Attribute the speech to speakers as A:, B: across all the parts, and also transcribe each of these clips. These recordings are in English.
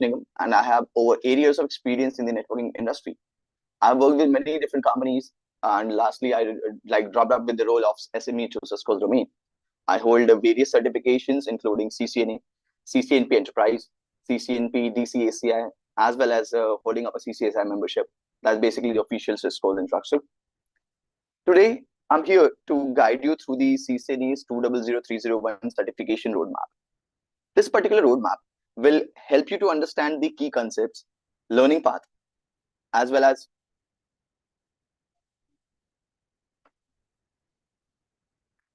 A: Nigam, and I have over 8 years of experience in the networking industry. I've worked with many different companies, and lastly, I dropped up with the role of SME to Cisco's domain. I hold various certifications, including CCNA, CCNP Enterprise, CCNP, DCACI, as well as holding up a CCSI membership. That's basically the official Cisco instructor. Today, I'm here to guide you through the CCNA's 200301 certification roadmap. This particular roadmap will help you to understand the key concepts, learning path, as well as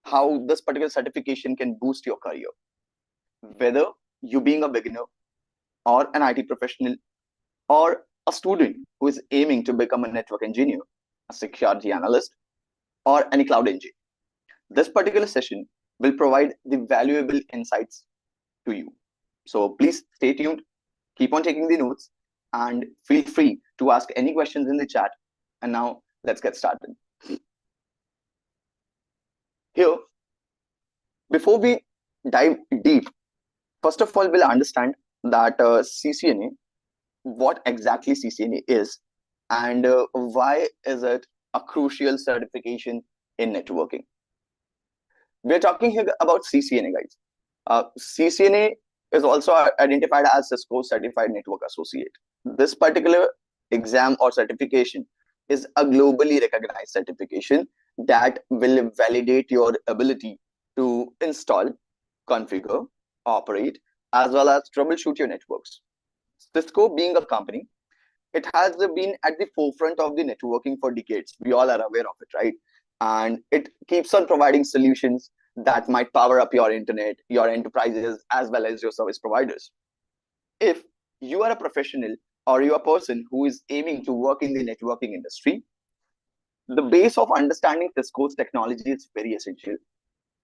A: how this particular certification can boost your career. Whether you being a beginner or an IT professional or a student who is aiming to become a network engineer, a security analyst, or any cloud engineer, this particular session will provide the valuable insights to you. So please stay tuned, keep on taking the notes, and feel free to ask any questions in the chat. And now let's get started. Here, before we dive deep, first of all, we'll understand that CCNA, what exactly CCNA is, and why is it a crucial certification in networking. We're talking here about CCNA, guys. CCNA is also identified as Cisco Certified Network Associate. This particular exam or certification is a globally recognized certification that will validate your ability to install, configure, operate, as well as troubleshoot your networks. Cisco being a company, it has been at the forefront of the networking for decades. We all are aware of it, right? And it keeps on providing solutions that might power up your internet, your enterprises, as well as your service providers. If you are a professional or you're a person who is aiming to work in the networking industry, the base of understanding Cisco's technology is very essential.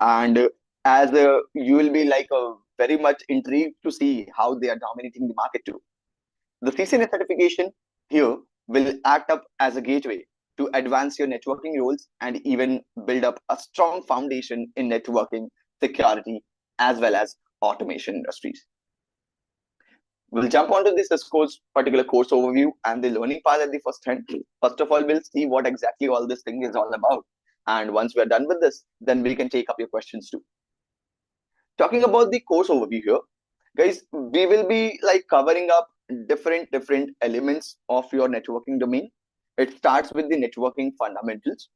A: And as you will be very much intrigued to see how they are dominating the market too. The CCNA certification here will act up as a gateway to advance your networking roles and even build up a strong foundation in networking, security, as well as automation industries. We'll jump onto this Cisco's particular course overview and the learning path at the first hand. First of all, we'll see what exactly all this thing is all about. And once we're done with this, then we can take up your questions too. Talking about the course overview here, guys, we will be covering up different elements of your networking domain. It starts with the networking fundamentals.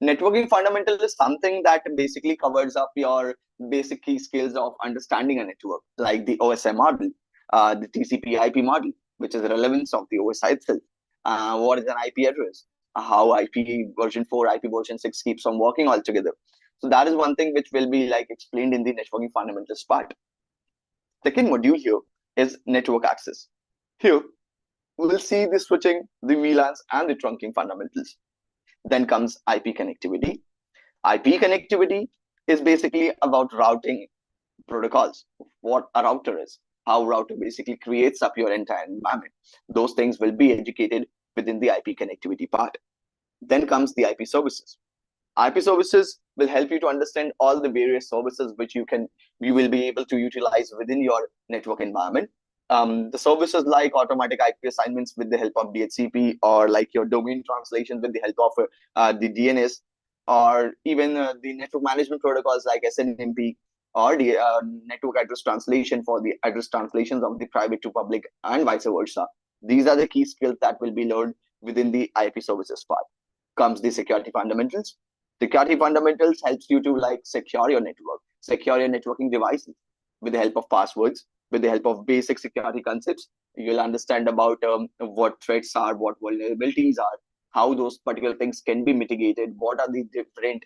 A: Networking fundamental is something that basically covers up your basic key skills of understanding a network, like the OSI model, the TCP/IP model, which is the relevance of the OSI itself. What is an IP address? How IP version 4, IP version 6 keeps on working all together. So that is one thing which will be explained in the networking fundamentals part. Second module here is network access. Here, we'll see the switching, the VLANs, and the trunking fundamentals. Then comes IP connectivity. IP connectivity is basically about routing protocols, what a router is, how router basically creates up your entire environment. Those things will be educated within the IP connectivity part. Then comes the IP services. IP services will help you to understand all the various services which you will be able to utilize within your network environment. The services like automatic IP assignments with the help of DHCP, or your domain translations with the help of the DNS, or even the network management protocols like SNMP, or the network address translation for the address translations of the private to public and vice versa. These are the key skills that will be learned within the IP services part. Comes the security fundamentals. Security fundamentals helps you to secure your network, secure your networking devices with the help of passwords, with the help of basic security concepts. You'll understand about what threats are, what vulnerabilities are, how those particular things can be mitigated, what are the different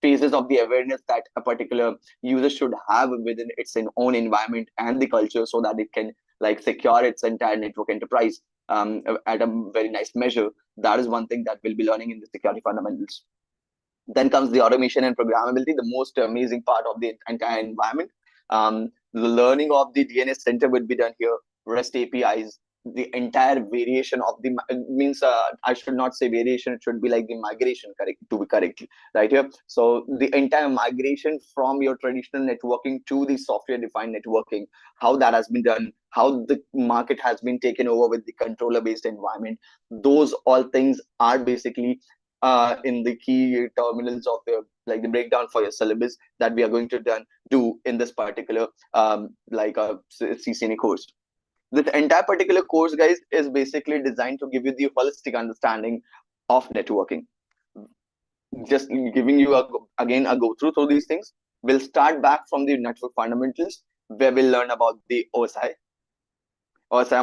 A: phases of the awareness that a particular user should have within its own environment and the culture, so that it can secure its entire network enterprise at a very nice measure. That is one thing that we'll be learning in the security fundamentals. Then comes the automation and programmability, the most amazing part of the entire environment. The learning of the DNS center would be done here, REST APIs, the entire variation of the means I should not say variation, it should be like the migration, correct, to be correct right here. So the entire migration from your traditional networking to the software defined networking, how that has been done, how the market has been taken over with the controller based environment, those all things are basically in the key terminals of the like the breakdown for your syllabus that we are going to do in this particular CCNA course. This entire particular course, guys, is basically designed to give you the holistic understanding of networking. Just giving you again a go through these things. We'll start back from the network fundamentals, where we'll learn about the OSI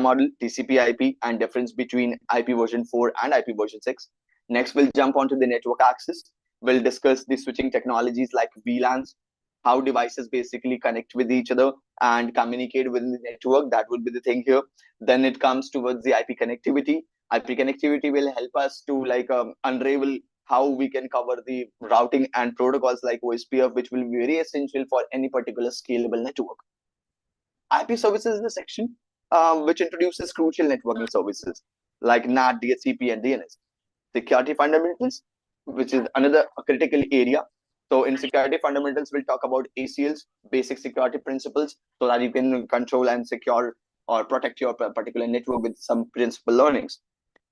A: model, TCP/IP, and difference between IP version 4 and IP version 6. Next, we'll jump onto the network access. We'll discuss the switching technologies like VLANs, how devices basically connect with each other and communicate within the network. That would be the thing here. Then it comes towards the IP connectivity. IP connectivity will help us to unravel how we can cover the routing and protocols like OSPF, which will be very essential for any particular scalable network. IP services is the section which introduces crucial networking services like NAT, DHCP, and DNS. Security fundamentals, which is another critical area. So in security fundamentals, we'll talk about ACLs, basic security principles, so that you can control and secure or protect your particular network with some principal learnings.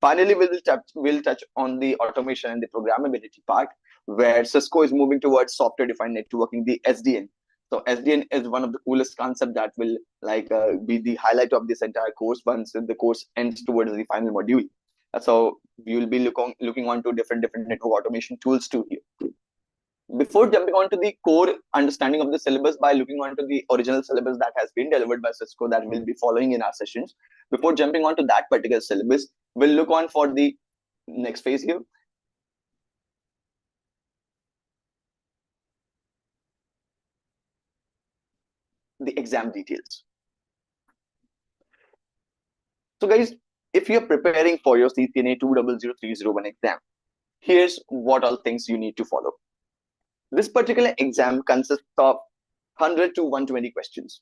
A: Finally, we'll touch on the automation and the programmability part, where Cisco is moving towards software-defined networking, the SDN. So SDN is one of the coolest concepts that will be the highlight of this entire course once the course ends towards the final module. So we will be looking on to different network automation tools too here. Before jumping on to the core understanding of the syllabus by looking on to the original syllabus that has been delivered by Cisco that we'll be following in our sessions, before jumping on to that particular syllabus, we'll look on for the next phase here. The exam details. So guys, if you're preparing for your CCNA 200301 exam, here's what all things you need to follow. This particular exam consists of 100 to 120 questions.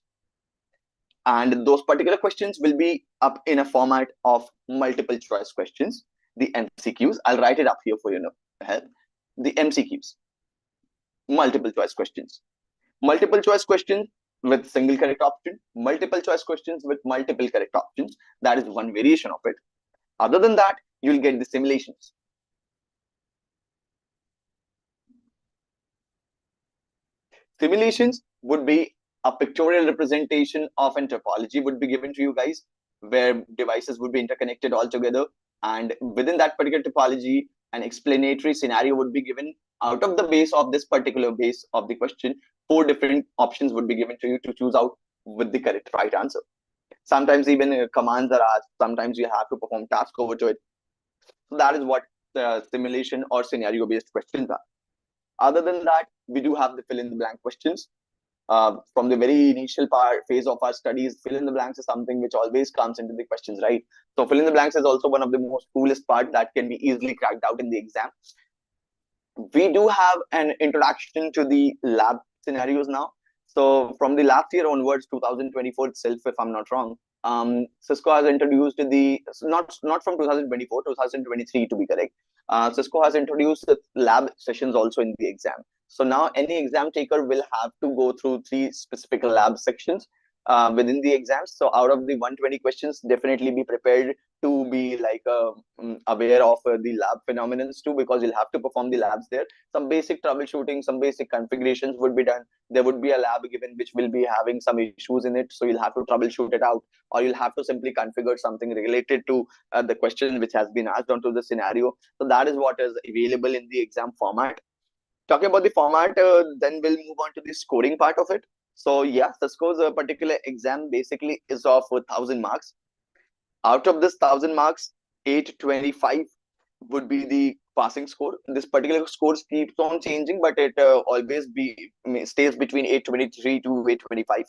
A: And those particular questions will be up in a format of multiple choice questions, the MCQs. I'll write it up here for you help. The MCQs, multiple choice questions. Multiple choice questions with single correct option, multiple choice questions with multiple correct options. That is one variation of it. Other than that, you'll get the simulations. Simulations would be a pictorial representation of an topology would be given to you guys, where devices would be interconnected all together. And within that particular topology, an explanatory scenario would be given. Out of the base of this particular base of the question, 4 different options would be given to you to choose out with the correct right answer. Sometimes even commands are asked. Sometimes you have to perform tasks over to it. So that is what the simulation or scenario based questions are. Other than that, we do have the fill in the blank questions. From the very initial phase of our studies, fill in the blanks is something which always comes into the questions, right? So fill in the blanks is also one of the most coolest part that can be easily cracked out in the exam. We do have an introduction to the lab scenarios now. So from the last year onwards, 2024 itself, if I'm not wrong, Cisco has introduced the, not from 2024, 2023 to be correct. Cisco has introduced the lab sessions also in the exam. So now any exam taker will have to go through 3 specific lab sections within the exams. So out of the 120 questions, definitely be prepared to be aware of the lab phenomena too, because you'll have to perform the labs there. Some basic troubleshooting, some basic configurations would be done. There would be a lab given which will be having some issues in it, so you'll have to troubleshoot it out, or you'll have to simply configure something related to the question which has been asked onto the scenario. So that is what is available in the exam format. Talking about the format, then we'll move on to the scoring part of it. So yeah, Cisco's particular exam basically is of 1,000 marks. Out of this 1,000 marks, 825 would be the passing score. This particular score keeps on changing, but it always stays between 823 to 825.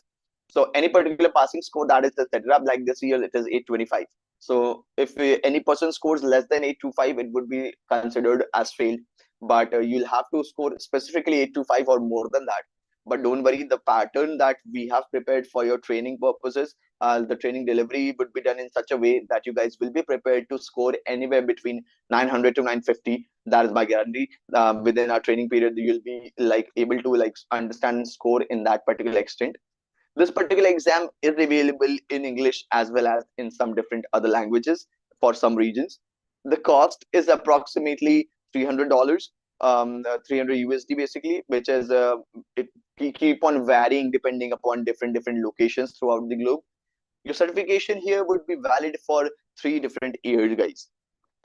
A: So any particular passing score that is set up, like this year, it is 825. So if any person scores less than 825, it would be considered as failed. But you'll have to score specifically 825 or more than that. But don't worry, the pattern that we have prepared for your training purposes The training delivery would be done in such a way that you guys will be prepared to score anywhere between 900 to 950. That is my guarantee. Within our training period, you'll be like able to like understand and score in that particular extent. This particular exam is available in English as well as in some different other languages for some regions. The cost is approximately $300, 300 USD basically, which is it keep on varying depending upon different locations throughout the globe. Your certification here would be valid for 3 different years, guys,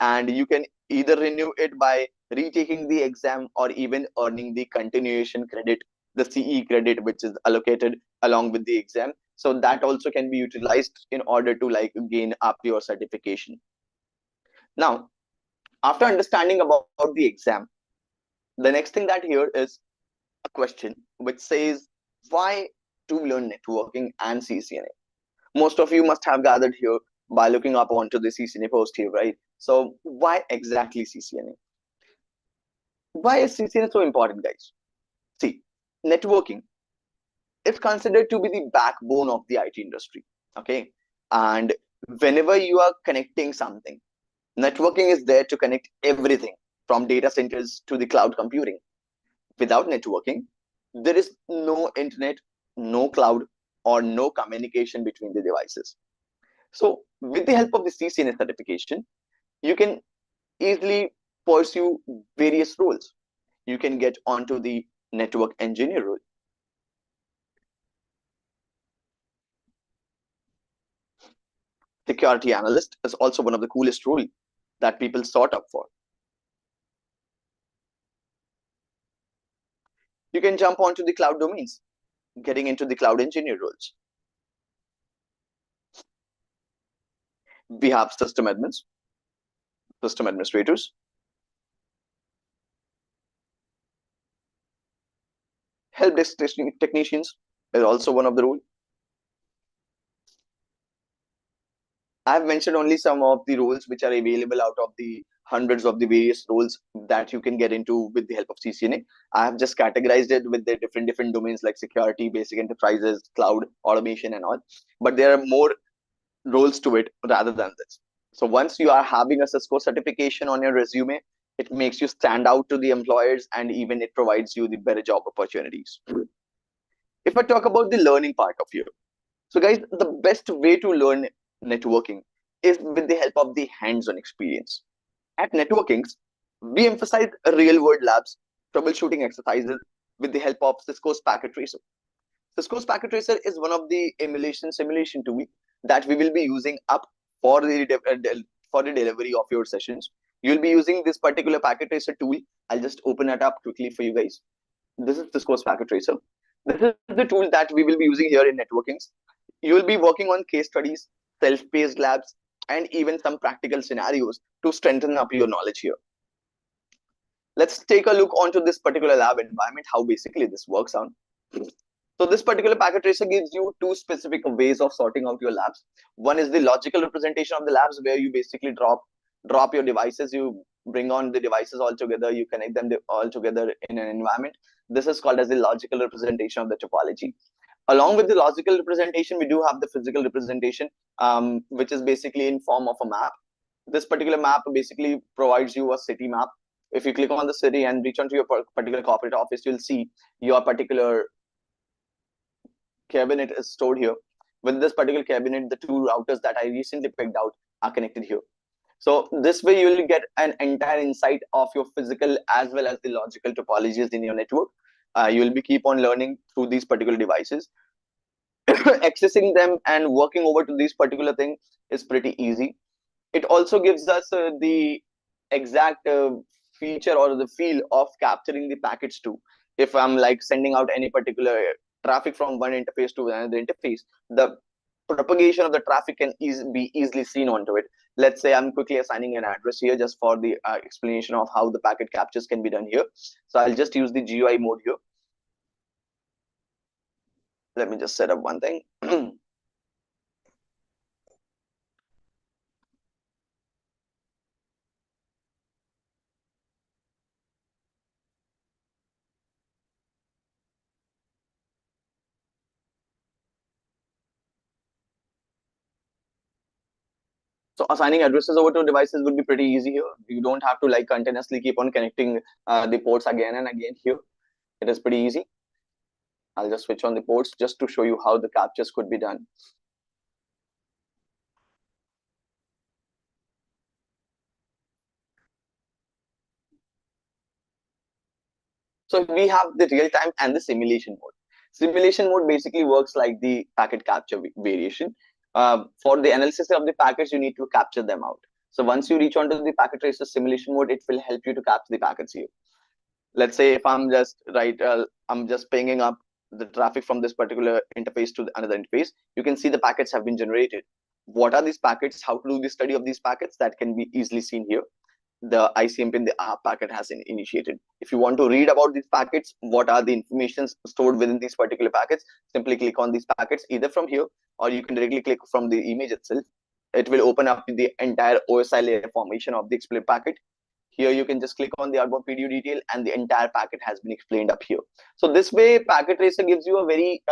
A: and you can either renew it by retaking the exam or even earning the continuation credit, the CE credit, which is allocated along with the exam. So that also can be utilized in order to like gain up your certification. Now, after understanding about the exam, the next thing that here is a question which says, why to learn networking and CCNA? Most of you must have gathered here by looking up onto the CCNA post here, right? So why exactly CCNA? Why is CCNA so important, guys? See, networking is considered to be the backbone of the IT industry. Okay. And whenever you are connecting something, networking is there to connect everything from data centers to the cloud computing. Without networking, there is no internet, no cloud, or no communication between the devices. So, with the help of the CCNA certification, you can easily pursue various roles. You can get onto the network engineer role. Security analyst is also one of the coolest roles that people sought up for. You can jump onto the cloud domains, getting into the cloud engineer roles. We have system admins, system administrators, help desk technicians is also one of the roles. I've mentioned only some of the roles which are available out of the hundreds of the various roles that you can get into with the help of CCNA. I have just categorized it with the different domains like security, basic enterprises, cloud, automation, and all. But there are more roles to it rather than this. So once you are having a Cisco certification on your resume, it makes you stand out to the employers and even it provides you the better job opportunities. If I talk about the learning part of you, so guys, the best way to learn networking is with the help of the hands-on experience. At networkings, we emphasize real-world labs, troubleshooting exercises with the help of Cisco's Packet Tracer. Cisco's Packet Tracer is one of the emulation simulation tool that we will be using up for the delivery of your sessions. You'll be using this particular Packet Tracer tool. I'll just open it up quickly for you guys. This is Cisco's Packet Tracer. This is the tool that we will be using here in networkings. You will be working on case studies, self-paced labs, and even some practical scenarios to strengthen up your knowledge here. Let's take a look onto this particular lab environment, how basically this works on. So this particular packet tracer gives you two specific ways of sorting out your labs. One is the logical representation of the labs, where you basically drop your devices, you bring on the devices all together, you connect them all together in an environment. This is called as the logical representation of the topology. Along with the logical representation, we do have the physical representation, which is basically in form of a map. This particular map basically provides you a city map. If you click on the city and reach onto your particular corporate office, you'll see your particular cabinet is stored here. With this particular cabinet, the two routers that I recently picked out are connected here. So this way you will get an entire insight of your physical as well as the logical topologies in your network. You will be keep on learning through these particular devices. Accessing them and working over to these particular thing is pretty easy. It also gives us the exact feature or the feel of capturing the packets too. If I'm like sending out any particular traffic from one interface to another interface, the propagation of the traffic can be easily seen onto it. Let's say I'm quickly assigning an address here just for the explanation of how the packet captures can be done here. So I'll just use the GUI mode here. Let me just set up one thing. So assigning addresses over to devices would be pretty easy here. You don't have to like continuously keep on connecting the ports again and again here. It is pretty easy. I'll just switch on the ports just to show you how the captures could be done. So we have the real time and the simulation mode. Simulation mode basically works like the packet capture variation. For the analysis of the packets, you need to capture them out. So once you reach onto the packet tracer simulation mode, it will help you to capture the packets here. Let's say if I'm just pinging up the traffic from this particular interface to another interface, you can see the packets have been generated. What are these packets? How to do the study of these packets? That can be easily seen here. The ICMP in the app packet has initiated. If you want to read about these packets, what are the information stored within these particular packets, simply click on these packets either from here, or you can directly click from the image itself. It will open up the entire OSI layer formation of the explained packet. Here you can just click on the outbound PDU detail and the entire packet has been explained up here. So this way Packet Tracer gives you a very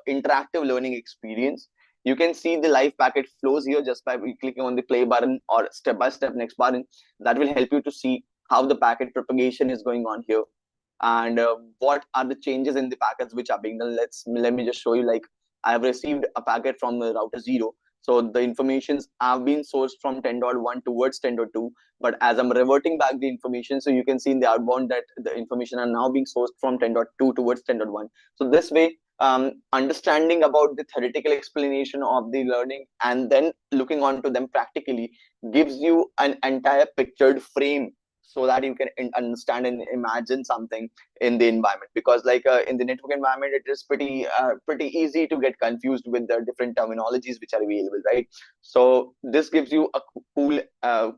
A: interactive learning experience. You can see the live packet flows here just by clicking on the play button or step-by-step next button. That will help you to see how the packet propagation is going on here and what are the changes in the packets which are being done. Let me just show you. Like I have received a packet from the router 0. So the informations have been sourced from 10.1 towards 10.2. But as I'm reverting back the information, so you can see in the outbound that the information are now being sourced from 10.2 towards 10.1. So this way, understanding about the theoretical explanation of the learning and then looking onto them practically gives you an entire pictured frame so that you can understand and imagine something in the environment. Because like in the network environment, it is pretty easy to get confused with the different terminologies which are available, right? So this gives you a cool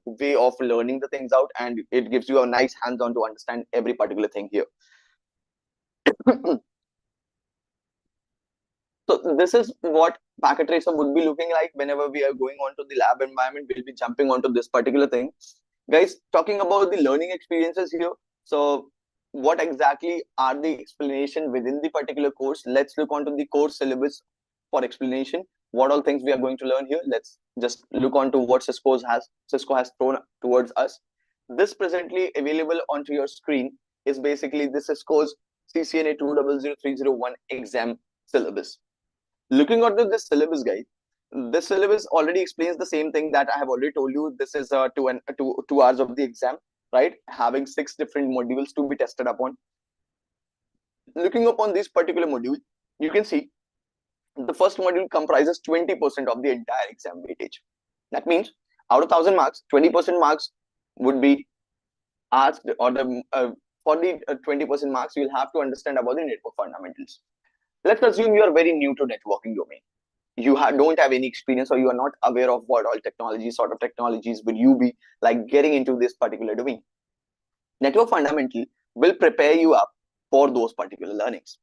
A: way of learning the things out, and it gives you a nice hands-on to understand every particular thing here. So this is what packet tracer would be looking like whenever we are going on to the lab environment. We'll be jumping onto this particular thing. Guys, talking about the learning experiences here. So what exactly are the explanation within the particular course? Let's look onto the course syllabus for explanation. What all things we are going to learn here? Let's just look onto what Cisco has thrown towards us. This presently available onto your screen is basically the Cisco's CCNA 200301 exam syllabus. Looking at this syllabus, guys, this syllabus already explains the same thing that I have already told you. This is 2 hours of the exam, right? Having 6 different modules to be tested upon. Looking upon this particular module, you can see the first module comprises 20% of the entire exam weightage. That means out of 1,000 marks, 20% marks would be asked, or for the 20% marks, you'll have to understand about the network fundamentals. Let's assume you are very new to networking domain. You don't have any experience, or you are not aware of what all sort of technologies will you be like getting into this particular domain. Network fundamental will prepare you up for those particular learnings.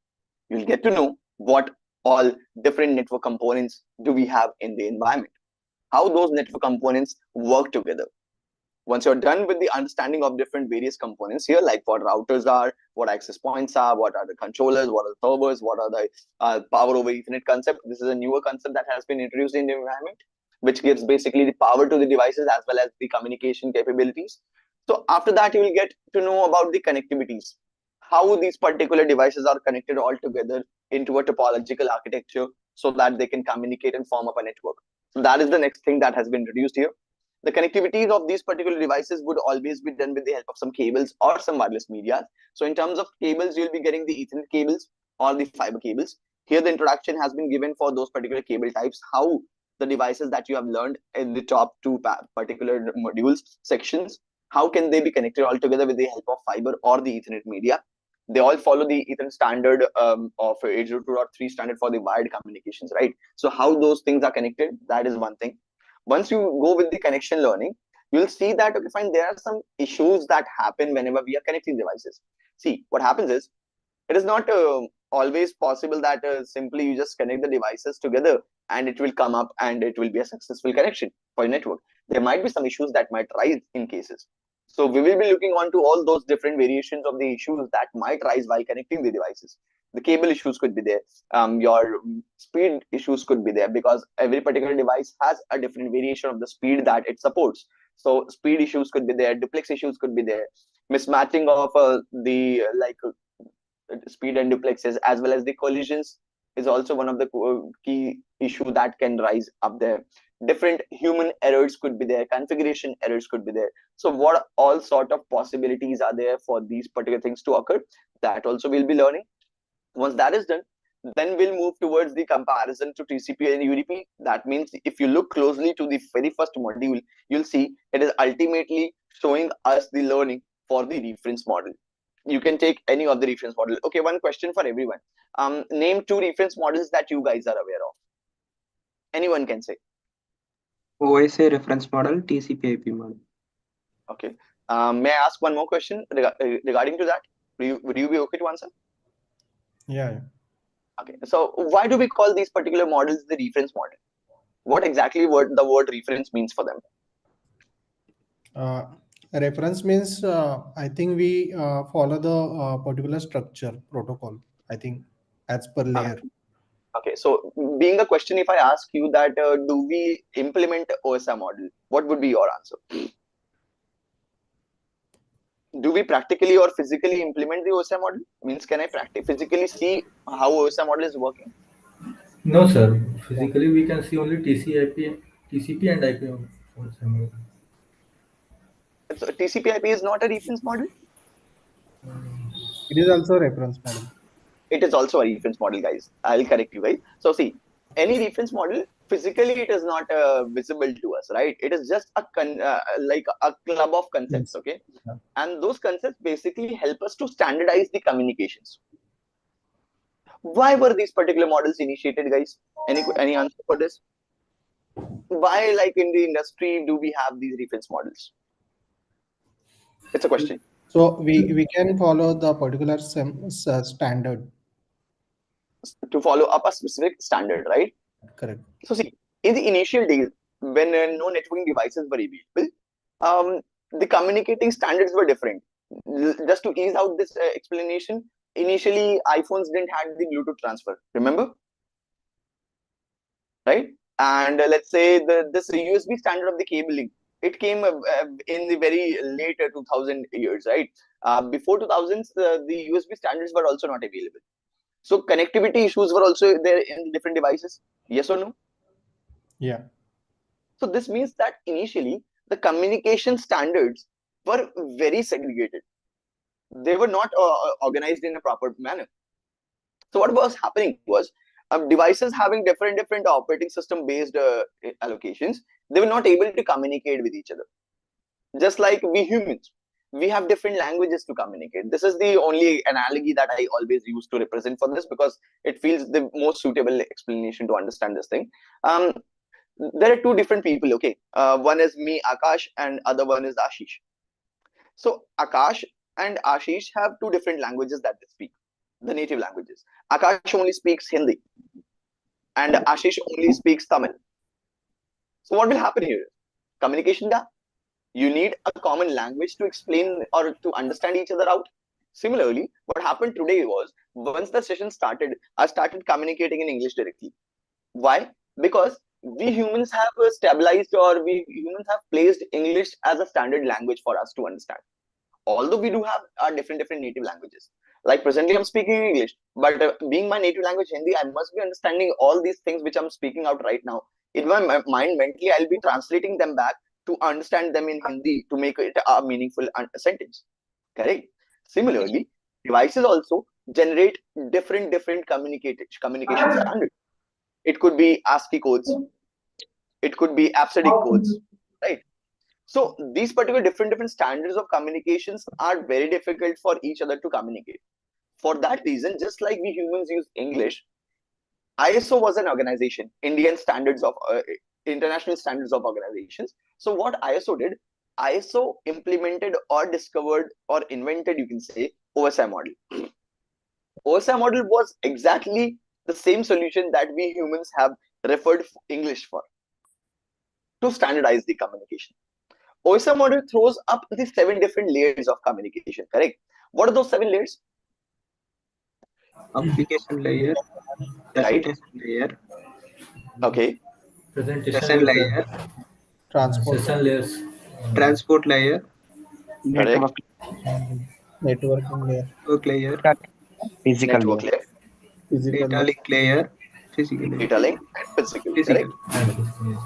A: You'll get to know what all different network components do we have in the environment, how those network components work together. Once you're done with the understanding of different various components here, like what routers are, what access points are, what are the controllers, what are the servers, what are the power over Ethernet concept. This is a newer concept that has been introduced in the environment, which gives basically the power to the devices as well as the communication capabilities. So after that, you will get to know about the connectivities, how these particular devices are connected all together into a topological architecture so that they can communicate and form up a network. So that is the next thing that has been introduced here. The connectivities of these particular devices would always be done with the help of some cables or some wireless media. So in terms of cables, you'll be getting the Ethernet cables or the fiber cables. Here, the introduction has been given for those particular cable types, how the devices that you have learned in the top 2 particular modules sections, how can they be connected all together with the help of fiber or the Ethernet media. They all follow the Ethernet standard of 802.3 standard for the wired communications, right? So how those things are connected, that is one thing. Once you go with the connection learning, you'll see that, okay, fine, there are some issues that happen whenever we are connecting devices. See, what happens is, it is not always possible that simply you just connect the devices together and it will come up and it will be a successful connection for your network. There might be some issues that might rise in cases. So we will be looking on to all those different variations of the issues that might rise while connecting the devices. The cable issues could be there. Your speed issues could be there, because every particular device has a different variation of the speed that it supports. So speed issues could be there, duplex issues could be there, mismatching of the speed and duplexes, as well as the collisions is also one of the key issue that can rise up there. Different human errors could be there, configuration errors could be there. So what all sort of possibilities are there for these particular things to occur, that also we'll be learning. Once that is done, then we'll move towards the comparison to TCP and UDP. That means if you look closely to the very first module, you'll see it is ultimately showing us the learning for the reference model. You can take any of the reference model. Okay, one question for everyone. Name 2 reference models that you guys are aware of. Anyone can say.
B: OSA reference model, TCP IP model.
A: Okay. May I ask one more question regarding to that? Would you be okay to answer?
C: Yeah.
A: Okay. So why do we call these particular models the reference model? What exactly the word reference means for them?
C: Reference means I think we follow the particular structure protocol, I think, as per layer.
A: Okay, so being a question, if I ask you that do we implement OSI model, what would be your answer? Do we practically or physically implement the OSI model? Means can I physically see how OSI model is working?
D: No, sir. Physically, we can see only TCP and IP for some.
A: So TCP/IP is not a reference model.
C: It is also a reference model.
A: It is also a reference model, guys. I'll correct you guys. So see, any reference model, physically it is not visible to us, right? It is just a like a club of concepts,
C: Yes.
A: okay?
C: Yeah.
A: And those concepts basically help us to standardize the communications. Why were these particular models initiated, guys? Any answer for this? Why, like in the industry, do we have these reference models? It's a question.
C: So we can follow the particular standard.
A: To follow up a specific standard, right?
C: Correct.
A: So see, in the initial days, when no networking devices were available, the communicating standards were different. Just to ease out this explanation, initially iPhones didn't have the Bluetooth transfer. Remember, right? And let's say this USB standard of the cabling, it came in the very late 2000 years, right? Before 2000s, the USB standards were also not available. So connectivity issues were also there in different devices. Yes or no?
C: Yeah.
A: So this means that initially the communication standards were very segregated. They were not organized in a proper manner. So what was happening was devices having different operating system based allocations, they were not able to communicate with each other. Just like we humans, we have different languages to communicate. This is the only analogy that I always use to represent for this, because it feels the most suitable explanation to understand this thing. There are 2 different people, okay? One is me, Akash, and other one is Ashish. So Akash and Ashish have 2 different languages that they speak, the native languages. Akash only speaks Hindi and Ashish only speaks Tamil. So what will happen here? Communication gap. You need a common language to explain or to understand each other out. Similarly, what happened today was, once the session started, I started communicating in English directly. Why? Because we humans have stabilized, or we humans have placed English as a standard language for us to understand. Although we do have our different native languages. Like presently I'm speaking English, but being my native language Hindi, I must be understanding all these things which I'm speaking out right now. In my mind, mentally, I'll be translating them back to understand them in Hindi to make it a meaningful sentence. Correct? Similarly, devices also generate different communication standards. It could be ASCII codes, it could be ABCD codes, right? So these particular different standards of communications are very difficult for each other to communicate. For that reason, just like we humans use English, ISO was an organization, Indian Standards of International Standards of Organizations. So what ISO did, ISO implemented or discovered or invented, you can say, OSI model. OSI model was exactly the same solution that we humans have referred English for to standardize the communication. OSI model throws up the 7 different layers of communication, correct? What are those 7 layers?
B: application layer,
A: right?
B: presentation layer,
A: Okay,
D: Presentation
B: session
D: layers
B: layer,
D: are
C: Transport
D: session layers.
B: transport layer,
A: correct.
E: Network,
C: and networking layer,
B: work layer,
E: physical
A: Network
E: layer.
A: layer,
C: physical
B: data
C: layer.
B: link layer, physical layer,
A: data link, and physical, correct?
B: physical.
D: And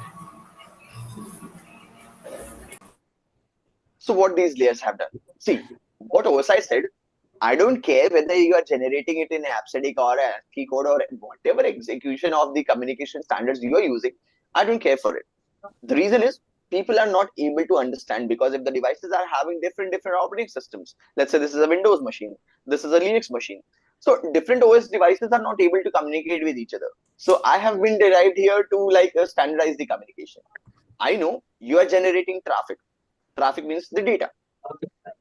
A: So what these layers have done? See, what OSI said, I don't care whether you are generating it in AppSedic or ASCII code or whatever execution of the communication standards you are using. I don't care for it. The reason is people are not able to understand because if the devices are having different operating systems, let's say this is a Windows machine, this is a Linux machine. So different OS devices are not able to communicate with each other. So I have been derived here to like standardize the communication. I know you are generating traffic. Traffic means the data.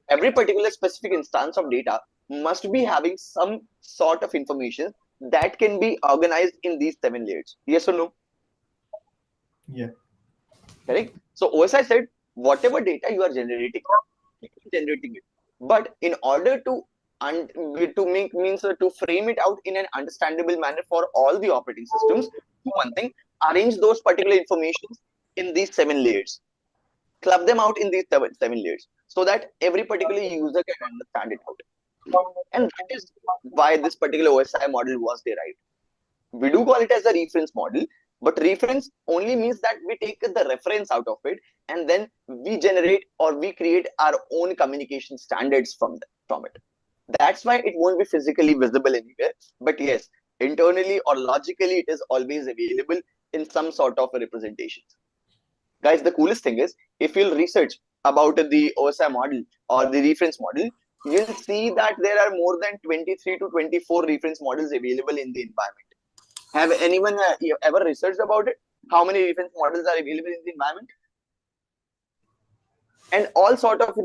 A: Every particular specific instance of data must be having some sort of information that can be organized in these 7 layers. Yes or no?
C: Yeah.
A: Correct. So OSI said whatever data you are generating, keep generating it. But in order to to make means to frame it out in an understandable manner for all the operating systems, do one thing, arrange those particular informations in these 7 layers. Club them out in these seven layers so that every particular user can understand it out. And that is why this particular OSI model was derived. We do call it as a reference model, but reference only means that we take the reference out of it and then we generate or we create our own communication standards from it. That's why it won't be physically visible anywhere. But yes, internally or logically, it is always available in some sort of a representation. Guys, the coolest thing is if you'll research about the OSI model or the reference model, you'll see that there are more than 23 to 24 reference models available in the environment. Have anyone ever researched about it? How many reference models are available in the environment? And all sort of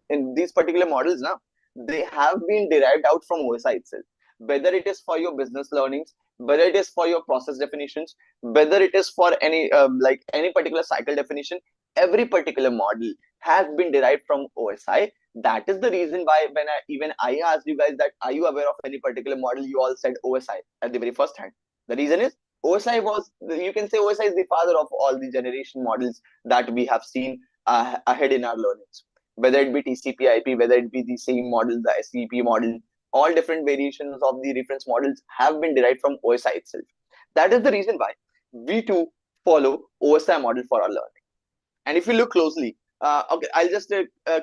A: in these particular models now, they have been derived out from OSI itself. Whether it is for your business learnings, whether it is for your process definitions, whether it is for any like any particular cycle definition, every particular model has been derived from OSI. That is the reason why when I asked you guys that are you aware of any particular model, you all said OSI at the very first hand. The reason is OSI was, you can say OSI is the father of all the generation models that we have seen ahead in our learnings. Whether it be TCP/IP, whether it be the same model, the SCP model, all different variations of the reference models have been derived from OSI itself. That is the reason why we too follow OSI model for our learning. And if you look closely, okay, I'll just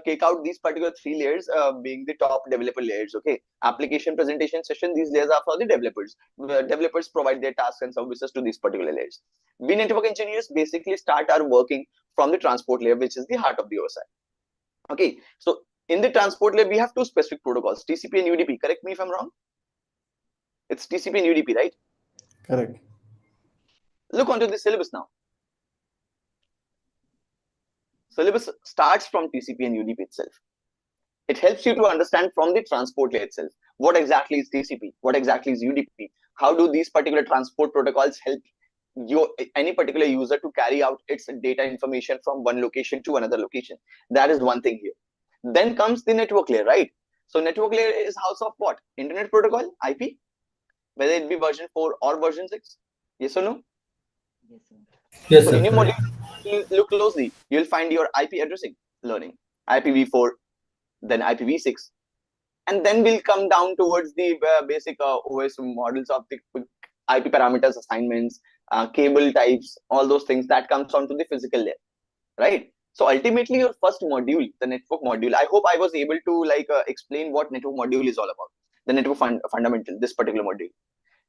A: kick out these particular 3 layers, being the top developer layers. Okay, application, presentation, session. These layers are for the developers. Developers provide their tasks and services to these particular layers. We network engineers basically start our working from the transport layer, which is the heart of the OSI. Okay, so in the transport layer, we have 2 specific protocols: TCP and UDP. Correct me if I'm wrong. It's TCP and UDP, right?
C: Correct.
A: Look onto the syllabus now. Syllabus starts from TCP and UDP itself. It helps you to understand from the transport layer itself what exactly is TCP, what exactly is UDP, how do these particular transport protocols help any particular user to carry out its data information from one location to another location. That is one thing here. Then comes the network layer, right? So network layer is house of what? Internet protocol, IP, whether it be version 4 or version 6. Yes or no?
F: Yes, sir.
D: yes,
A: So
D: sir.
A: in your
D: Correct.
A: module, look closely, you'll find your IP addressing learning, IPv4, then IPv6, and then we'll come down towards the basic OS models of the IP parameters, assignments, cable types, all those things that comes onto the physical layer, right? So ultimately, your first module, the network module, I hope I was able to like explain what network module is all about. The network fundamental, this particular module.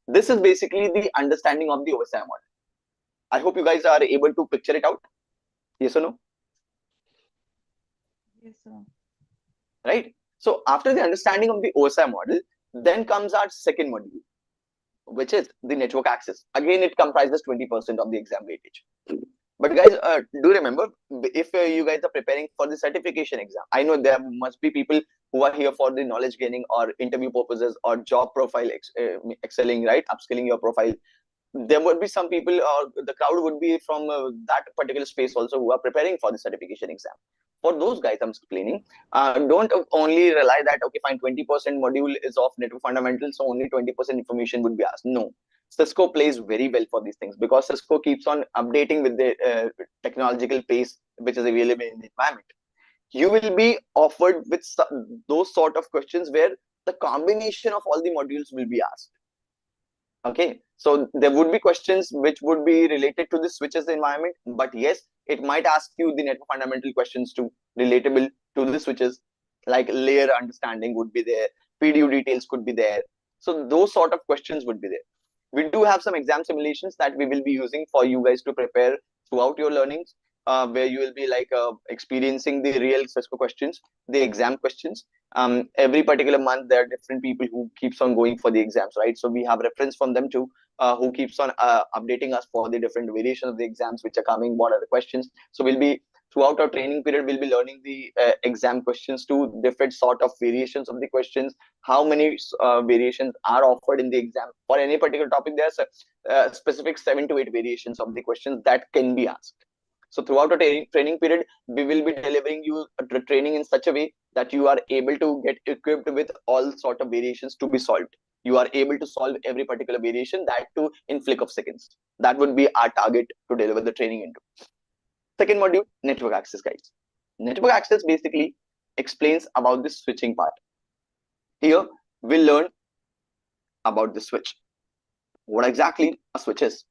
A: This is basically the understanding of the OSI model. I hope you guys are able to picture it out. Yes or no?
F: Yes, sir.
A: Right? So after the understanding of the OSI model, then comes our second module, which is the network access. Again, it comprises 20% of the exam weightage. But guys, do remember, if you guys are preparing for the certification exam, I know there must be people who are here for the knowledge gaining or interview purposes or job profile excelling, right? Upskilling your profile. there would be some people, or the crowd would be from that particular space also, who are preparing for the certification exam. For those guys, I'm explaining, don't only rely that, okay, fine, 20% module is of network fundamentals, so only 20% information would be asked. No, Cisco plays very well for these things, because Cisco keeps on updating with the technological pace which is available in the environment. You will be offered with those sort of questions where the combination of all the modules will be asked. Okay, so there would be questions which would be related to the switches environment, but yes, it might ask you the network fundamental questions too, relatable to the switches, like layer understanding would be there, PDU details could be there. So those sort of questions would be there. We do have some exam simulations that we will be using for you guys to prepare throughout your learnings, where you will be like experiencing the real Cisco questions, the exam questions. Every particular month there are different people who keeps on going for the exams, right? So we have reference from them too, who keeps on updating us for the different variations of the exams which are coming, what are the questions. So we'll be, throughout our training period, we'll be learning the exam questions too, different sort of variations of the questions, how many variations are offered in the exam for any particular topic. There's a specific 7 to 8 variations of the questions that can be asked. So throughout a training period, we will be delivering you a training in such a way that you are able to get equipped with all sort of variations to be solved. You are able to solve every particular variation, that too in flick of seconds. That would be our target to deliver the training into. Second module, network access, guys. Network access basically explains about the switching part. Here we'll learn about the switch. What exactly a switch is?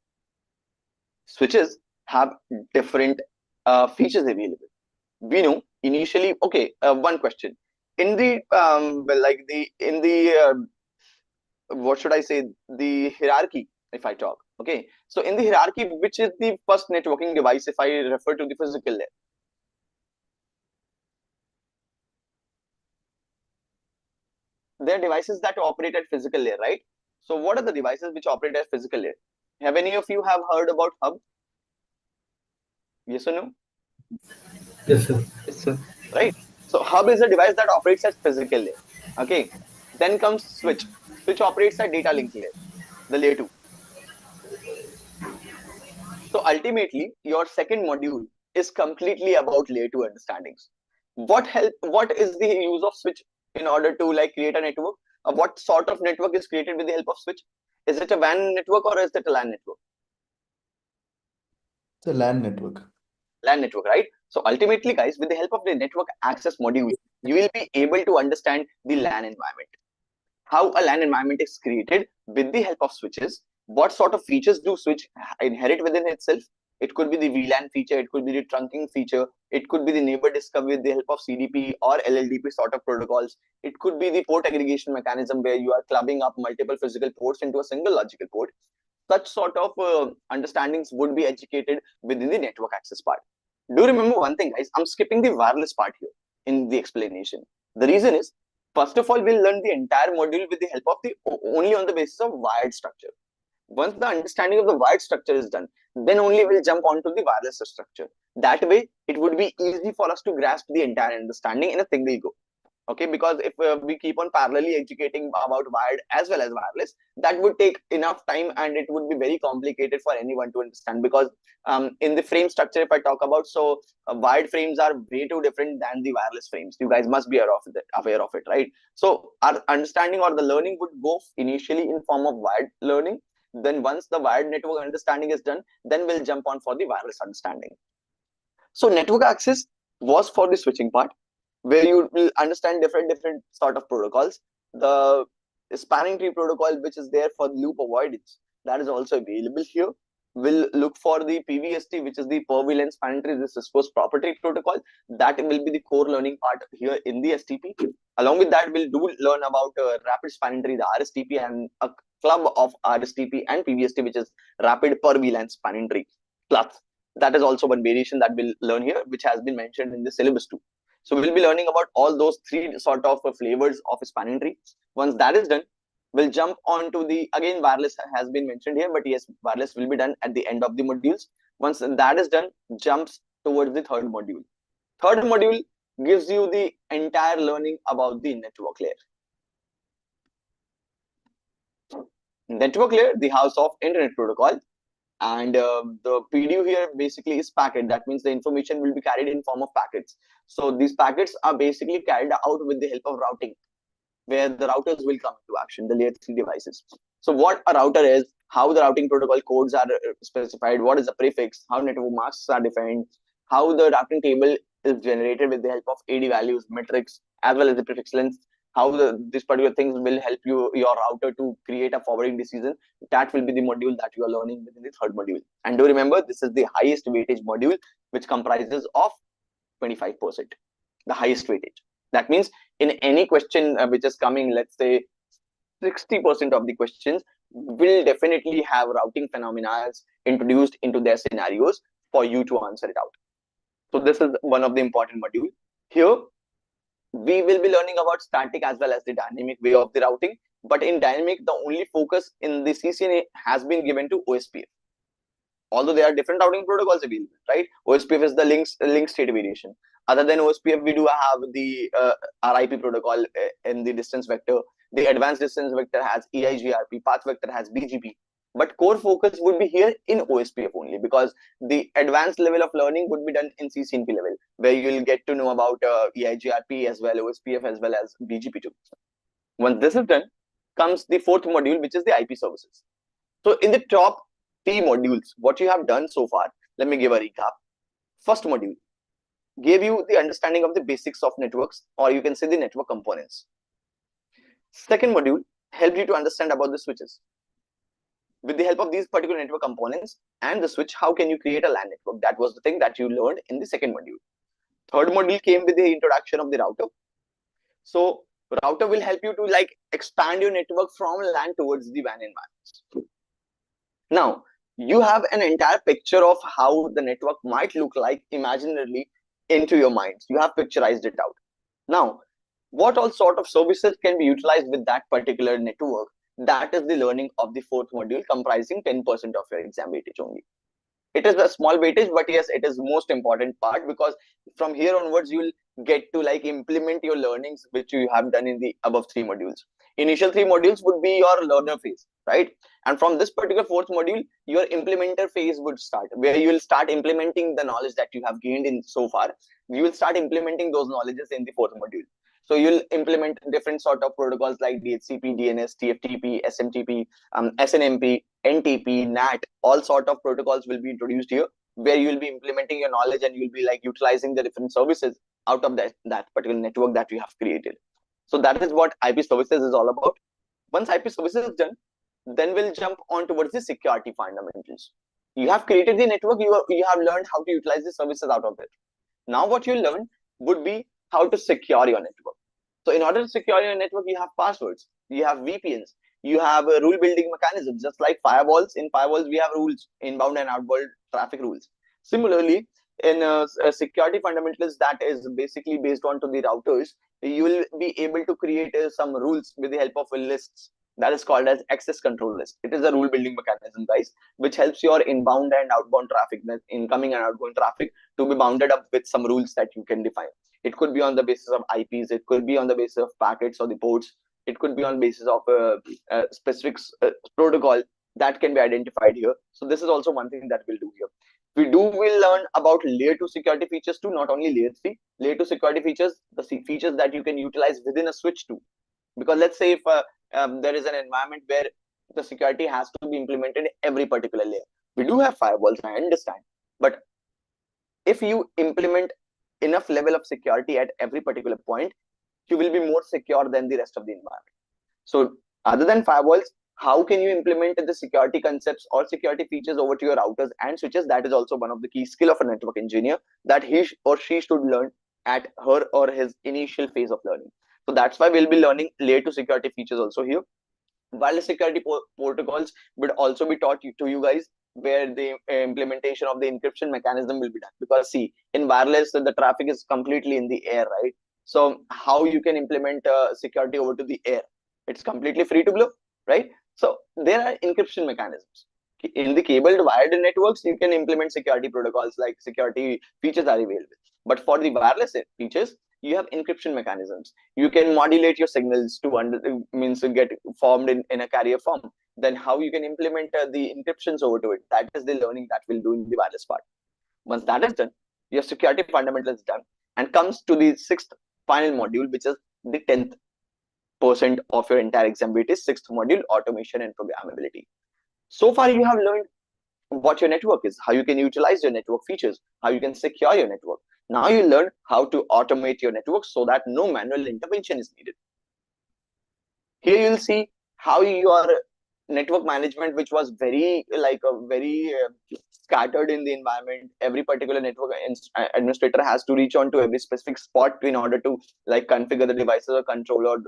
A: Switches have different features available. We know initially, okay, one question. In the what should I say, the hierarchy, if I talk, okay, so in the hierarchy, which is the first networking device if I refer to the physical layer? There are devices that operate at physical layer, right? So what are the devices which operate at physical layer? Have any of you have heard about hub? Yes or no?
D: Yes, sir.
B: Yes, sir.
A: Right? So hub is a device that operates at physical layer. Okay. Then comes switch. Switch operates at data link layer, the layer 2. So ultimately, your second module is completely about layer 2 understandings. What is the use of switch in order to like create a network? What sort of network is created with the help of switch? Is it a WAN network or is it a LAN network?
E: It's a LAN network.
A: LAN network, right? So ultimately, guys, with the help of the network access module, you will be able to understand the LAN environment. How a LAN environment is created with the help of switches. What sort of features do switch inherit within itself? It could be the VLAN feature, it could be the trunking feature, it could be the neighbor discovery with the help of CDP or LLDP sort of protocols. It could be the port aggregation mechanism where you are clubbing up multiple physical ports into a single logical port. Such sort of understandings would be educated within the network access part. Do remember one thing, guys, I'm skipping the wireless part here in the explanation. The reason is, first of all, we'll learn the entire module with the help of the only on the basis of wired structure. Once the understanding of the wired structure is done, then only we'll jump onto the wireless structure. That way, it would be easy for us to grasp the entire understanding in a single go. Okay, because if we keep on parallelly educating about wired as well as wireless, that would take enough time and it would be very complicated for anyone to understand. Because in the frame structure, if I talk about, so wired frames are way too different than the wireless frames. You guys must be aware of it, right? So our understanding or the learning would go initially in form of wired learning. Then once the wired network understanding is done, then we'll jump on for the wireless understanding. So network access was for the switching part, where you will understand different sort of protocols. The spanning tree protocol, which is there for loop avoidance, that is also available here. We'll look for the PVST, which is the per VLAN spanning tree, the Cisco's proprietary protocol. That will be the core learning part here in the STP. Along with that, we'll learn about rapid spanning tree, the RSTP, and a club of RSTP and PVST, which is rapid per VLAN spanning tree. Plus, that is also one variation that we'll learn here, which has been mentioned in the syllabus too. So we'll be learning about all those three sort of flavors of a spanning tree. Once that is done, we'll jump on to the, again, wireless has been mentioned here, but yes, wireless will be done at the end of the modules. Once that is done, jumps towards the third module. Third module gives you the entire learning about the network layer. Network layer, the house of internet protocol. And the PDU here basically is packet. That means the information will be carried in form of packets. So these packets are basically carried out with the help of routing, where the routers will come into action, the layer 3 devices. So what a router is, how the routing protocol codes are specified, what is the prefix, how network masks are defined, how the routing table is generated with the help of AD values, metrics, as well as the prefix length, how these particular things will help your router to create a forwarding decision. That will be the module that you are learning within the third module. And do remember, this is the highest weightage module, which comprises of 25%, the highest weightage. That means in any question which is coming, let's say 60% of the questions will definitely have routing phenomena introduced into their scenarios for you to answer it out. So this is one of the important module. Here, we will be learning about static as well as the dynamic way of the routing. But in dynamic, the only focus in the CCNA has been given to OSPF. Although there are different routing protocols available, right? OSPF is the link state variation. Other than OSPF, we do have the RIP protocol in the distance vector. The advanced distance vector has EIGRP, path vector has BGP. But core focus would be here in OSPF only, because the advanced level of learning would be done in CCNP level, where you will get to know about EIGRP as well, OSPF as well as BGP too. Once this is done, comes the fourth module, which is the IP services. So in the top 3 modules, what you have done so far, let me give a recap. First module gave you the understanding of the basics of networks, or you can say the network components. Second module helped you to understand about the switches. With the help of these particular network components and the switch, how can you create a LAN network? That was the thing that you learned in the second module. Third module came with the introduction of the router. So router will help you to like expand your network from LAN towards the WAN environments. Now, you have an entire picture of how the network might look like imaginarily into your minds. You have picturized it out. Now, what all sort of services can be utilized with that particular network? That is the learning of the fourth module, comprising 10% of your exam weightage only. It is a small weightage, but yes, it is most important part, because from here onwards, you will get to like implement your learnings which you have done in the above 3 modules. Initial 3 modules would be your learner phase, right? And from this particular fourth module, your implementer phase would start, where you will start implementing the knowledge that you have gained in so far. You will start implementing those knowledges in the fourth module. So you'll implement different sort of protocols like DHCP, DNS, TFTP, SMTP, SNMP, NTP, NAT. All sort of protocols will be introduced here, where you will be implementing your knowledge and you'll be like utilizing the different services out of that particular network that you have created. So that is what IP services is all about. Once IP services is done, then we'll jump on towards the security fundamentals. You have created the network, you have learned how to utilize the services out of it. Now what you'll learn would be how to secure your network. So in order to secure your network, you have passwords, you have VPNs, you have rule building mechanisms. Just like firewalls, in firewalls we have rules, inbound and outbound traffic rules. Similarly, in security fundamentals, that is basically based on to the routers, you will be able to create some rules with the help of lists. That is called as access control list. It is a rule building mechanism, guys, which helps your inbound and outbound traffic, incoming and outgoing traffic, to be bounded up with some rules that you can define. It could be on the basis of IPs, it could be on the basis of packets or the ports, it could be on the basis of a specific protocol that can be identified here. So this is also one thing that we'll do here. Will learn about layer 2 security features too, not only layer 3. Layer 2 security features, the features that you can utilize within a switch too. Because let's say if there is an environment where the security has to be implemented in every particular layer. We do have firewalls, I understand. But if you implement enough level of security at every particular point, you will be more secure than the rest of the environment. So other than firewalls, how can you implement the security concepts or security features over to your routers and switches? That is also one of the key skill of a network engineer that he or she should learn at her or his initial phase of learning. So that's why we'll be learning layer 2 security features also here. Wireless security protocols would also be taught to you guys, where the implementation of the encryption mechanism will be done. Because see, in wireless, the traffic is completely in the air, right? So how you can implement security over to the air? It's completely free to blow, right? So there are encryption mechanisms. In the cabled wired networks, you can implement security protocols, like security features are available. But for the wireless features, you have encryption mechanisms. You can modulate your signals to means to get formed in a carrier form. Then how you can implement the encryptions over to it. That is the learning that we'll do in the wireless part. Once that is done, your security fundamentals done, and comes to the sixth final module, which is the 10% of your entire exam, which is sixth module, automation and programmability. So far, you have learned what your network is, how you can utilize your network features, how you can secure your network. Now you learn how to automate your network so that no manual intervention is needed. Here you'll see how your network management, which was very scattered in the environment. Every particular network administrator has to reach on to every specific spot in order to like configure the devices or control or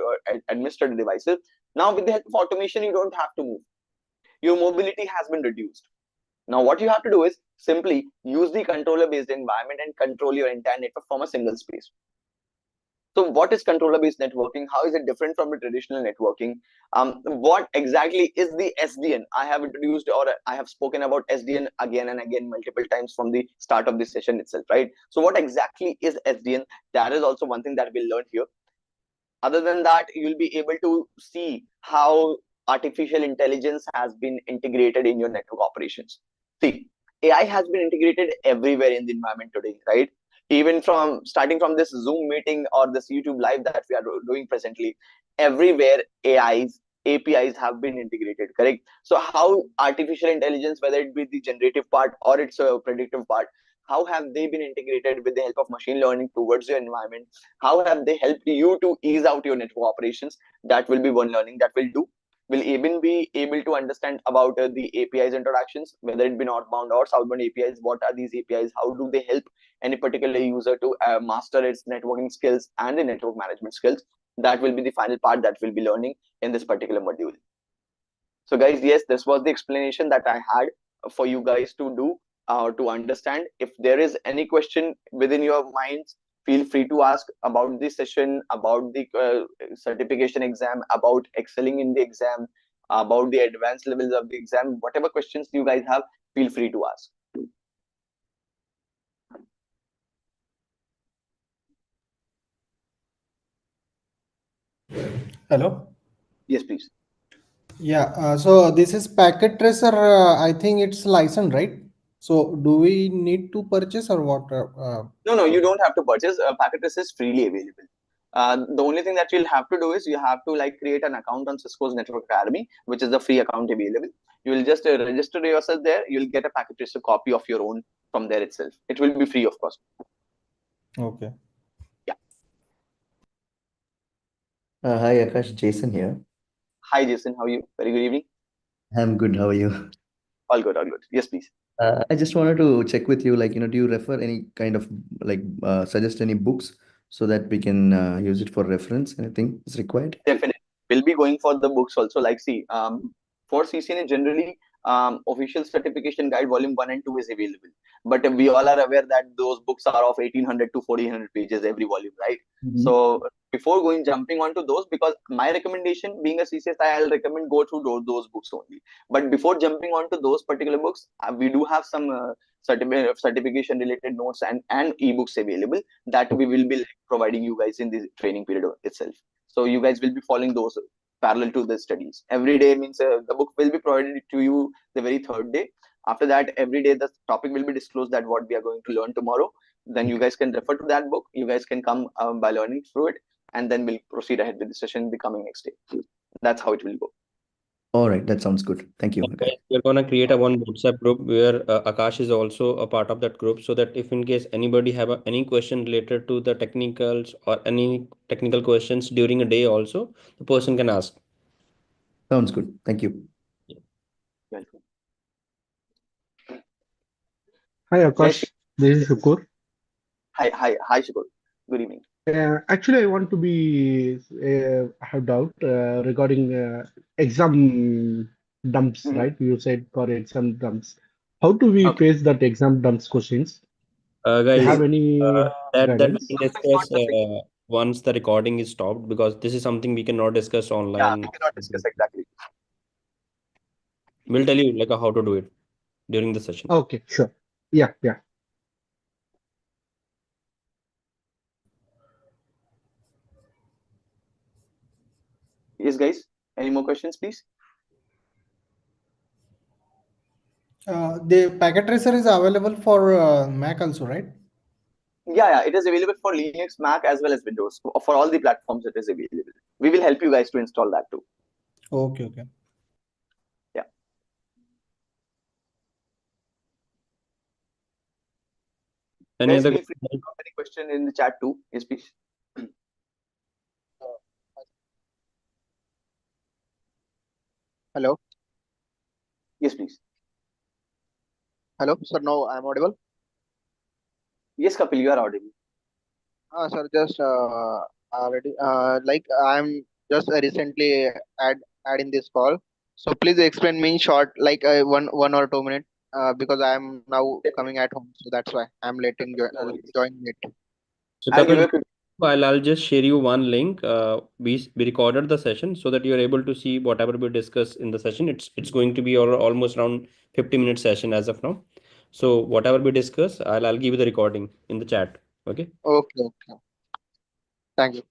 A: administer the devices. Now with the help of automation, you don't have to move. Your mobility has been reduced. Now what you have to do is simply use the controller based environment and control your entire network from a single space. So what is controller based networking? How is it different from the traditional networking? What exactly is the SDN? I have introduced or I have spoken about SDN again and again multiple times from the start of this session itself, right? So what exactly is SDN? That is also one thing that we'll learn here. Other than that, you'll be able to see how artificial intelligence has been integrated in your network operations. See, AI has been integrated everywhere in the environment today, right? Even from starting from this Zoom meeting or this YouTube live that we are doing presently, everywhere APIs have been integrated, correct? So how artificial intelligence, whether it be the generative part or it's a predictive part, how have they been integrated with the help of machine learning towards your environment? How have they helped you to ease out your network operations? That will be one learning that we'll do. We'll even be able to understand about the APIs interactions, whether it be northbound or southbound APIs. What are these APIs? How do they help any particular user to master its networking skills and the network management skills? That will be the final part that we'll be learning in this particular module. So guys, yes, this was the explanation that I had for you guys to do to understand. If there is any question within your minds, feel free to ask about this session, about the certification exam, about excelling in the exam, about the advanced levels of the exam. Whatever questions you guys have, feel free to ask.
C: Hello.
A: Yes, please.
C: Yeah. So this is packet tracer. I think it's licensed, right? So do we need to purchase or what?
A: No, you don't have to purchase. Packet trace is freely available. The only thing that you'll have to do is you have to like create an account on Cisco's Network Academy, which is the free account available. You will just register yourself there. You'll get a packet tracer copy of your own from there itself. It will be free, of course.
C: Okay.
A: Yeah.
E: Hi Akash, Jason here.
A: Hi, Jason. How are you? Very good evening.
E: I'm good. How are you?
A: All good, all good. Yes, please.
E: I just wanted to check with you, like, do you refer any kind of suggest any books so that we can use it for reference? Anything is required?
A: Definitely. We'll be going for the books also. Like, see, for CCNA, generally, official certification guide volume 1 and 2 is available. But we all are aware that those books are of 1800 to 1400 pages every volume, right? So before jumping onto those, because my recommendation being a CCSI, I'll recommend go through those books only. But before jumping onto those particular books, we do have some certification related notes and ebooks available that we will be providing you guys in the training period itself. So you guys will be following those parallel to the studies. Every day means the book will be provided to you the very third day. After that, every day the topic will be disclosed that what we are going to learn tomorrow. Then you guys can refer to that book. You guys can come by learning through it, and then we'll proceed ahead with the session the coming next day. That's how it will go.
E: All right, that sounds good. Thank you. Okay.
B: We're gonna create a one WhatsApp group where Akash is also a part of that group, so that if in case anybody have any question related to the technicals or any technical questions during a day also, the person can ask.
E: Sounds good. Thank you.
A: Welcome.
F: Hi Akash,
A: Yes.
F: this is Shukur.
A: Hi, Shikur. Good evening.
F: Actually, I want to be have doubt regarding exam dumps, right? You said for exam dumps. How do we
A: Okay.
F: face that exam dumps questions? Do you
B: Guys,
F: have any
B: that we
F: guidance?
B: can discuss once the recording is stopped, because this is something we cannot discuss
A: Yeah,
B: online.
A: we cannot discuss exactly.
B: We'll tell you like how to do it during the session.
F: Okay, sure. Yeah.
A: Yes, guys. Any more questions, please?
C: The packet tracer is available for Mac also, right?
A: Yeah, it is available for Linux, Mac, as well as Windows. For all the platforms, it is available. We will help you guys to install that too.
C: Okay, okay.
A: Yeah.
B: Any
A: Guys,
B: other
A: feel free to drop any question in the chat too. Yes, please.
G: Hello.
A: Yes, please.
G: Hello, sir. Now I'm audible.
A: Yes, Kapil, you are audible.
G: Sir, just already like I'm just recently add in this call. So please explain me in short, like 1 or 2 minutes, because I'm now coming at home, so that's why I'm letting
A: No worries.
G: join late.
B: So
A: I'll give
B: Kapil,
A: a quick.
B: I'll just share you one link. We recorded the session so that you're able to see whatever we discuss in the session. It's going to be almost around 50-minute session as of now. So whatever we discuss, I'll give you the recording in the chat. Okay.
G: Okay, okay. Thank you.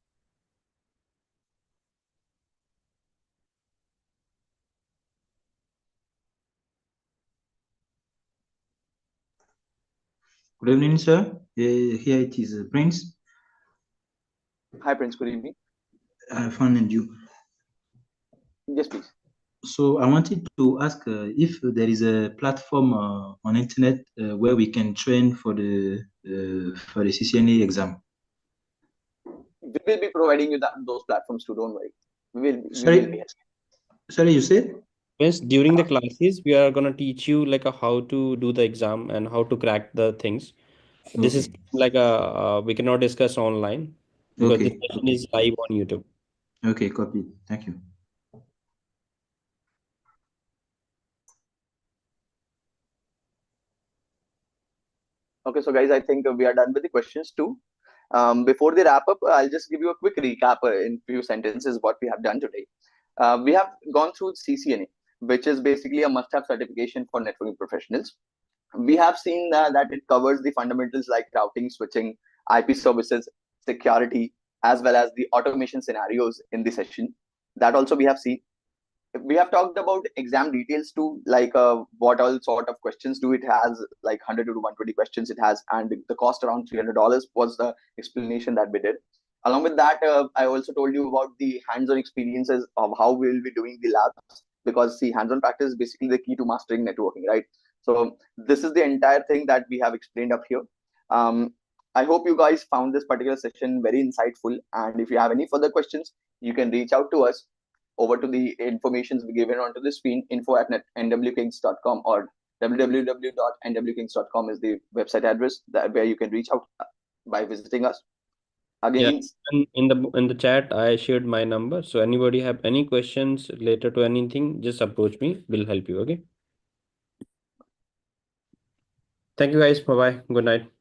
H: Good evening, sir. Here it is, Prince.
A: Hi, Prince. Good evening.
H: I found you.
A: Yes, please.
H: So I wanted to ask if there is a platform on internet where we can train for the CCNA exam.
A: We will be providing you those platforms too. Don't worry. We will be
H: Sorry, sorry, you said?
B: Yes, during the classes, we are gonna teach you like how to do the exam and how to crack the things. This is
H: Okay.
B: like we cannot discuss online because the
H: Okay.
B: session
H: Okay.
B: is live on YouTube.
H: Okay. Copy. Thank you.
A: Okay, so guys, I think we are done with the questions too. Before the wrap up, I'll just give you a quick recap in few sentences what we have done today. We have gone through CCNA, which is basically a must-have certification for networking professionals. We have seen that it covers the fundamentals like routing, switching, IP services, security, as well as the automation scenarios in the session. That also we have seen. We have talked about exam details too, like what all sort of questions do it has, like 100 to 120 questions it has, and the cost around $300 was the explanation that we did. Along with that, I also told you about the hands-on experiences of how we will be doing the labs, because see, hands-on practice is basically the key to mastering networking, right? So this is the entire thing that we have explained up here. I hope you guys found this particular session very insightful, and if you have any further questions, you can reach out to us over to the informations we given onto the screen, info@nwkings.com or www.nwkings.com is the website address that where you can reach out by visiting us.
B: Yeah,
A: Again,
B: and in the chat, I shared my number. So anybody have any questions related to anything, just approach me. We'll help you. Okay. Thank you guys. Bye bye. Good night.